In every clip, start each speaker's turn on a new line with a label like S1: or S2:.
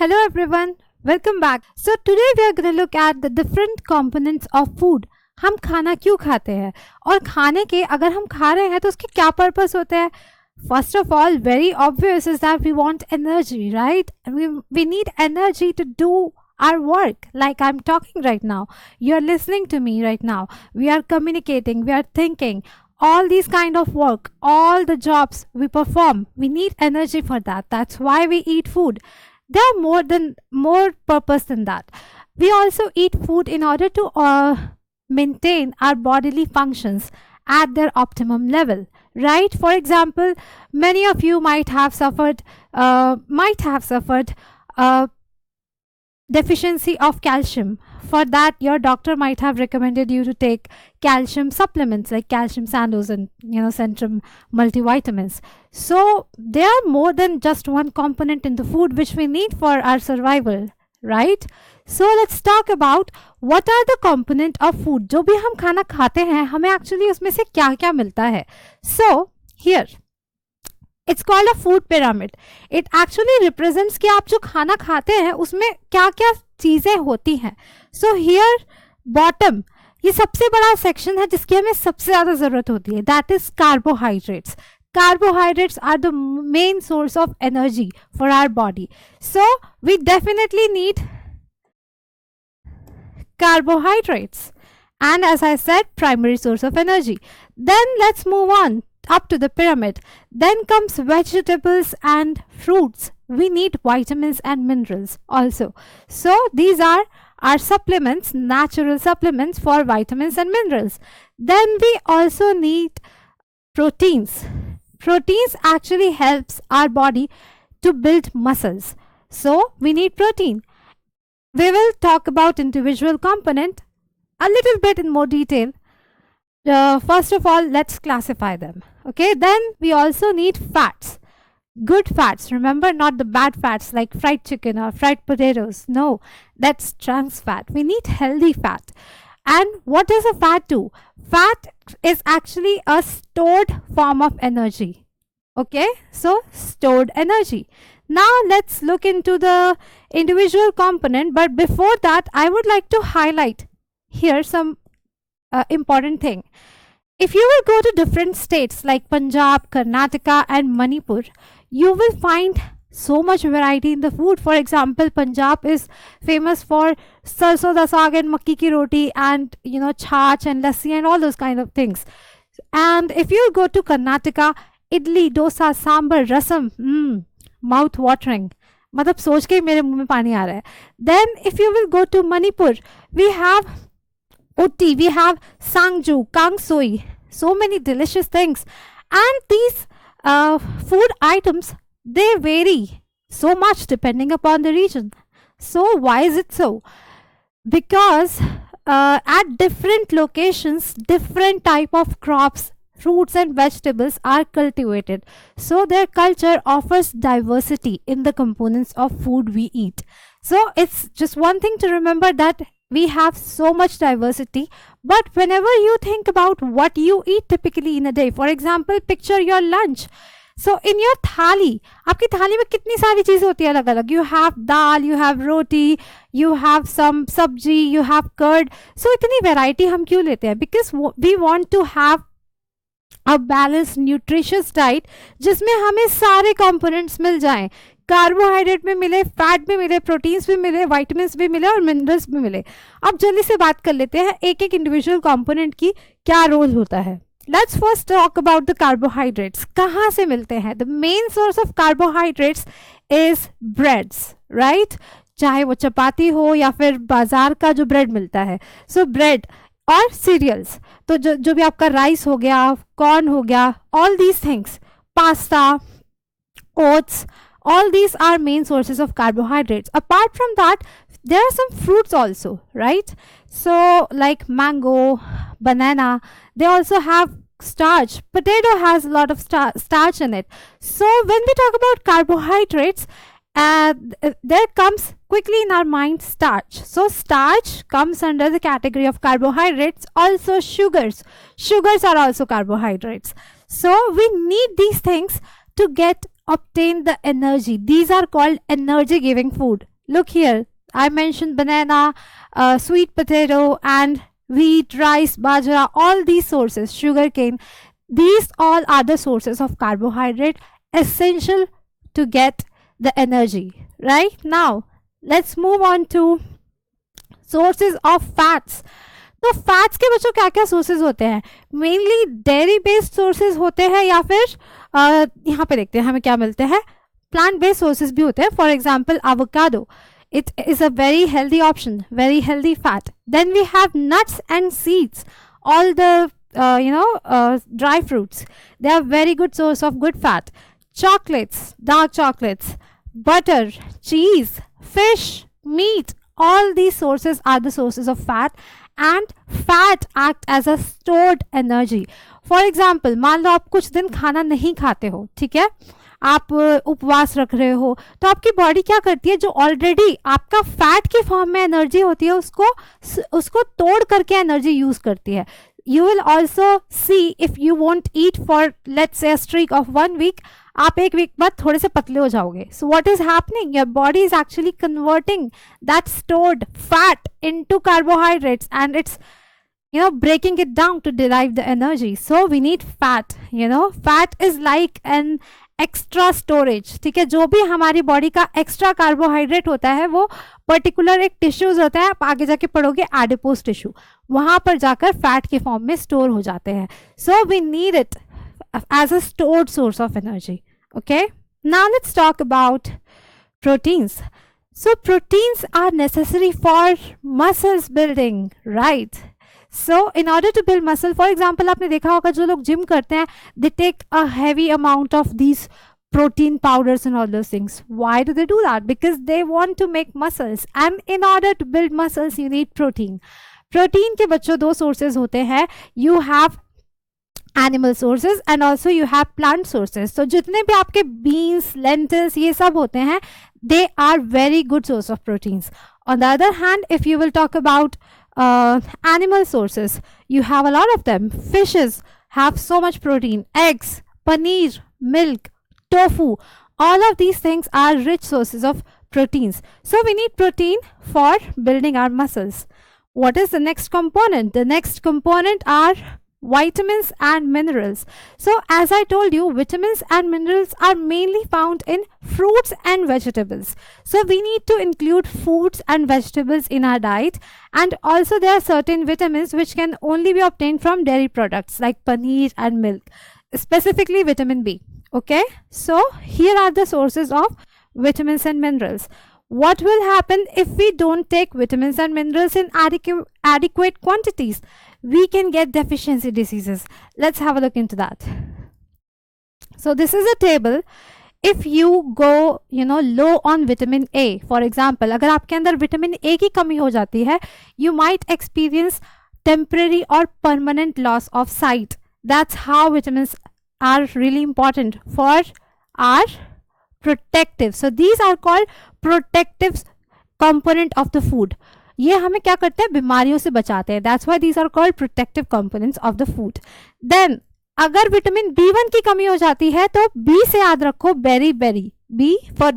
S1: Hello everyone, welcome back. So today we are going to look at the different components of food. हम खाना क्यों खाते हैं और खाने के अगर हम खा रहे हैं तो उसके क्या पर्पस होते हैं. First of all, very obvious is that we want energy, right? We need energy to do our work, like I'm talking right now. You're listening to me right now. We are communicating, we are thinking. All these kind of work, all the jobs we perform, we need energy for that. That's why we eat food. There are more purpose than that. We also eat food in order to maintain our bodily functions at their optimum level, right? For example, many of you might have suffered deficiency of calcium. For that, your doctor might have recommended you to take calcium supplements like calcium sandoz and Centrum multivitamins. So there are more than just one component in the food which we need for our survival, right? So let's talk about what are the component of food. जो भी हम खाना खाते हैं हमें actually उसमें से क्या क्या मिलता है. So here it's called a food pyramid. It actually represents कि आप जो खाना खाते हैं उसमें क्या क्या चीज़ें होती हैं. So here bottom ये सबसे बड़ा सेक्शन है जिसकी हमें सबसे ज़्यादा ज़रूरत होती है. That is carbohydrates. Carbohydrates are the main source of energy for our body. So we definitely need carbohydrates. And as I said, primary source of energy. Then let's move on up to the pyramid. Then comes vegetables and fruits. We need vitamins and minerals also. So these are our supplements, natural supplements for vitamins and minerals. Then we also need proteins. Proteins actually helps our body to build muscles. So we need protein. We will talk about individual component a little bit in more detail. First of all, let's classify them. Okay, then we also need fats. Good fats, remember, not the bad fats like fried chicken or fried potatoes. No, that's trans fat. We need healthy fat. And what does a fat do? Fat is actually a stored form of energy. Okay, so stored energy. Now let's look into the individual component, but before that I would like to highlight here some important thing. If you will go to different states like Punjab, Karnataka and Manipur, you will find so much variety in the food. For example, Punjab is famous for sarson da saag and makki ki roti and chach and lassi and all those kind of things. And if you go to Karnataka, idli, dosa, sambar, rasam, mouth watering. मतलब सोच के मेरे मुंह में पानी आ रहा है. Then if you will go to Manipur, we have utti, we have sangju, kangsoi, so many delicious things. And these food items, they vary so much depending upon the region. So why is it so? Because at different locations, different type of crops, fruits and vegetables are cultivated. So their culture offers diversity in the components of food we eat. So it's just one thing to remember that we have so much diversity, but whenever you think about what you eat typically in a day, for example, picture your lunch. So in your thali, आपकी थाली में कितनी सारी चीज़ें होती है अलग अलग. You have dal, you have roti, you have some sabji, you have curd. So इतनी variety हम क्यों लेते हैं? Because we want to have a balanced nutritious diet जिसमें हमें सारे components मिल जाएं. कार्बोहाइड्रेट भी मिले, फैट भी मिले, प्रोटीन्स भी मिले, वाइटामिन्स भी मिले और मिनरल्स भी मिले. अब जल्दी से बात कर लेते हैं एक एक इंडिविजुअल कंपोनेंट की क्या रोल होता है. Let's first talk about the carbohydrates. कहाँ से मिलते हैं? The main source of carbohydrates is breads, right? चाहे वो चपाती हो या फिर बाजार का जो ब्रेड मिलता है. सो ब्रेड और सीरियल्स, तो जो भी आपका राइस हो गया, कॉर्न हो गया, all these things, pasta, oats, all these are main sources of carbohydrates. Apart from that, there are some fruits also, right? So like mango, banana, they also have starch. Potato has a lot of starch in it. So when we talk about carbohydrates, there comes quickly in our mind starch. So starch comes under the category of carbohydrates. Also sugars are also carbohydrates. So we need these things to obtain the energy. These are called energy giving food. Look here, I mentioned banana, sweet potato, and wheat, rice, bajra, all these sources, sugarcane, these all are the sources of carbohydrate essential to get the energy. Right now, let's move on to sources of fats. तो fats के बच्चों क्या क्या sources होते हैं? Mainly dairy based sources होते हैं या फिर यहाँ पे देखते हैं हमें क्या मिलते हैं, प्लांट बेस्ड सोर्सेज भी होते हैं. For example avocado, it is a very healthy option, very healthy fat. Then we have nuts and seeds, all the dry fruits, they are very good source of good fat. Chocolates, dark chocolates, butter, cheese, fish, meat, all these sources are the sources of fat, and fat act as a stored energy. For example, मान लो आप कुछ दिन खाना नहीं खाते हो, ठीक है, आप उपवास रख रहे हो, तो आपकी बॉडी क्या करती है, जो ऑलरेडी आपका फैट की फॉर्म में एनर्जी होती है उसको तोड़ करके एनर्जी यूज करती है. You will also see if you won't eat for let's say streak of 1 week, आप एक वीक बाद थोड़े से पतले हो जाओगे. So what is happening, your body is actually converting that stored fat into carbohydrates and it's breaking it down to derive the energy. So we need fat. Fat is like an extra storage. ठीक है, जो भी हमारी body का extra carbohydrate होता है वो particular एक टिश्यूज होता है, आप आगे जाके पढ़ोगे एडिपोज टिश्यू, वहां पर जाकर फैट के फॉर्म में स्टोर हो जाते हैं. So we need it as a stored source of energy. Okay, now let's talk about proteins. So proteins are necessary for muscles building, right? So in order to build muscle, for example, आपने देखा होगा जो लोग gym करते हैं, they take a heavy amount of these protein powders and all those things. Why do they do that? Because they want to make muscles, and in order to build muscles you need protein. Protein के बच्चों दो sources होते हैं, you have animal sources and also you have plant sources. तो जितने भी आपके beans, lentils, ये सब होते हैं, they are very good source of proteins. On the other hand, if you will talk about animal sources, you have a lot of them. Fishes have so much protein, eggs, paneer, milk, tofu, all of these things are rich sources of proteins. So we need protein for building our muscles. What is the next component? The next component are vitamins and minerals. So as I told you, vitamins and minerals are mainly found in fruits and vegetables. So we need to include fruits and vegetables in our diet, and also there are certain vitamins which can only be obtained from dairy products like paneer and milk, specifically vitamin B. Okay, so here are the sources of vitamins and minerals. What will happen if we don't take vitamins and minerals in adequate quantities? We can get deficiency diseases. Let's have a look into that. So this is a table. If you go low on vitamin A, for example, अगर आपके अंदर vitamin A की कमी हो जाती है, you might experience temporary or permanent loss of sight. That's how vitamins are really important for our protective. So these are called protective component of the food. ये हमें क्या करते हैं, बीमारियों से बचाते हैं. That's why these are called protective components of the food. Then अगर विटामिन B1 की कमी हो जाती है तो B से याद रखो, berry berry, B for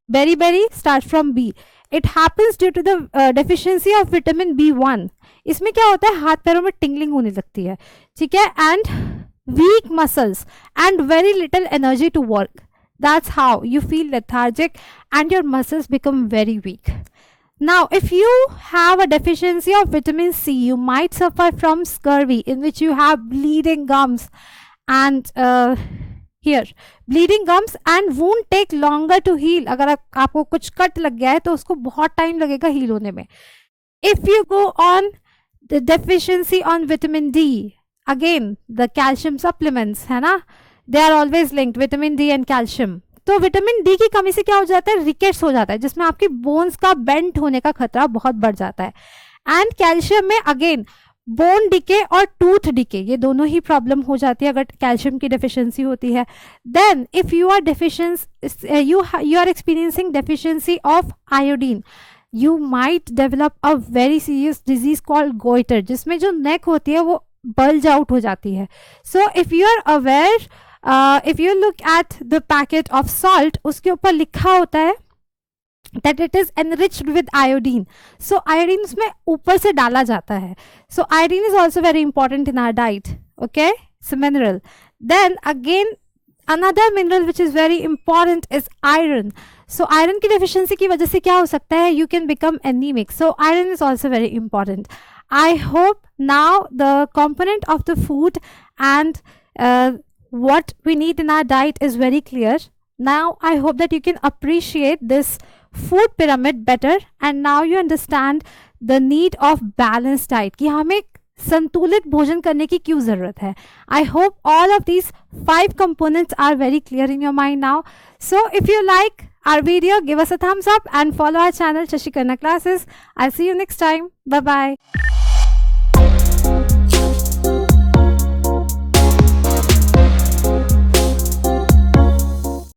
S1: berry berry starts from B. It happens due to the deficiency of vitamin B1. इसमें क्या होता है, हाथ पैरों में टिंगलिंग होने लगती है, ठीक है, and weak muscles and very little energy to work. That's how you feel lethargic and your muscles become very weak. Now, if you have a deficiency of vitamin C, you might suffer from scurvy, in which you have bleeding gums, and here bleeding gums and wound take longer to heal. अगर आपको कुछ cut लग गया है तो उसको बहुत time लगेगा heal होने में. If you go on the deficiency on vitamin D, again the calcium supplements है ना, they are always linked, vitamin D and calcium. तो विटामिन डी की कमी से क्या हो जाता है, रिकेट्स हो जाता है, जिसमें आपकी बोन्स का बेंट होने का खतरा बहुत बढ़ जाता है. एंड कैल्शियम में अगेन बोन डिके और टूथ डिके, ये दोनों ही प्रॉब्लम हो जाती है अगर कैल्शियम की डेफिशिएंसी होती है. Then if you are you are experiencing deficiency of iodine, you might develop a very serious disease called goiter, जिसमें जो नेक होती है वो बल्ज आउट हो जाती है. So if you are aware, if you look at the packet of salt, उसके ऊपर लिखा होता है that it is enriched with iodine. So iodine उसमें ऊपर से डाला जाता है. So iodine is also very important in our diet. Okay, it's a mineral. Then again, another mineral which is very important is iron. So iron की deficiency की वजह से क्या हो सकता है? You can become anemic. So iron is also very important. I hope now the component of the food and what we need in our diet is very clear. Now I hope that you can appreciate this food pyramid better, and now you understand the need of balanced diet, कि हमें संतुलित भोजन करने की क्यों ज़रूरत है. I hope all of these 5 components are very clear in your mind now. So if you like our video, give us a thumbs up and follow our channel Shashi Karna Classes. I'll see you next time. Bye bye.